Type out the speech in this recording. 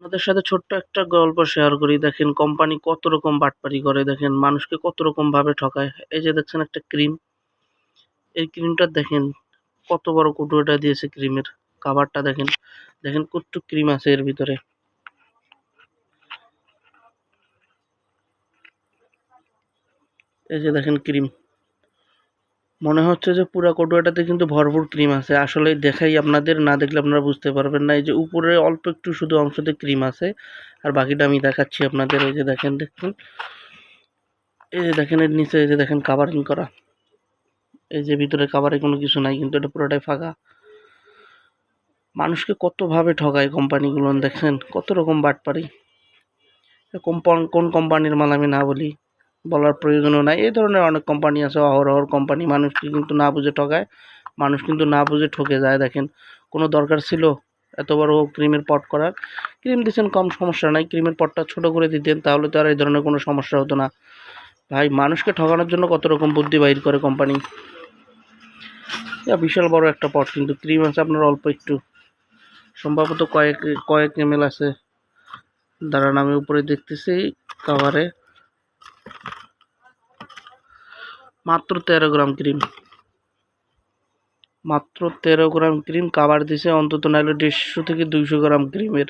আপনাদের সাথে ছোট্ট একটা গল্প শেয়ার করি। দেখেন কোম্পানি কত রকম বাটপারি করে, দেখেন মানুষকে কত রকম ভাবে ঠকায়। এই যে দেখছেন একটা ক্রিম, এই ক্রিমটা দেখেন কত বড় কৌটোটা দিয়েছে ক্রিমের। কাভারটা দেখেন, দেখেন কতটুক ক্রিম আছে এর ভিতরে। এই যে দেখেন ক্রিম, মনে হচ্ছে যে পুরা কৌটোটাতে কিন্তু ভরপুর ক্রিম আছে। আসলে দেখাই আপনাদের, না দেখলে আপনারা বুঝতে পারবেন না। এই যে উপরে অল্প একটু শুধু অংশতে ক্রিম আছে, আর বাকিটা আমি দেখাচ্ছি আপনাদের। এই যে দেখেন, দেখুন, এই যে দেখেন এর নিচে, এই যে দেখেন কাভারিং করা। এই যে ভিতরে কাভারে কোনো কিছু নাই, কিন্তু এটা পুরোটাই ফাঁকা। মানুষকে কতভাবে ঠকায় কোম্পানিগুলো, দেখেন কত রকম বাটপারি। কোন কোম্পানির মাল আমি না বলি, বলার প্রয়োজনও নাই। এই ধরনের অনেক কোম্পানি আছে, অহরহ কোম্পানি মানুষকে কিন্তু না বুঝে ঠকায়। মানুষ কিন্তু না বুঝে ঠকে যায়। দেখেন কোনো দরকার ছিল এত বড় ক্রিমের পট করার? ক্রিম দিচ্ছেন কম, সমস্যা নাই, ক্রিমের পটটা ছোট করে দিতেন, তাহলে তো আর এই ধরনের কোনো সমস্যা হতো না। ভাই, মানুষকে ঠকানোর জন্য কত রকম বুদ্ধি বাইর করে কোম্পানি। বিশাল বড় একটা পট, কিন্তু ক্রিম আছে আপনার অল্প একটু, সম্ভবত কয়েক কয়েক এমএল আছে। দাঁড়ান আমি উপরে দেখতেছি কাভারে, মাত্র 13 গ্রাম ক্রিম, মাত্র 13 গ্রাম ক্রিম কাভার দিছে। অন্তত নাহলে 150 থেকে 200 গ্রাম ক্রিমের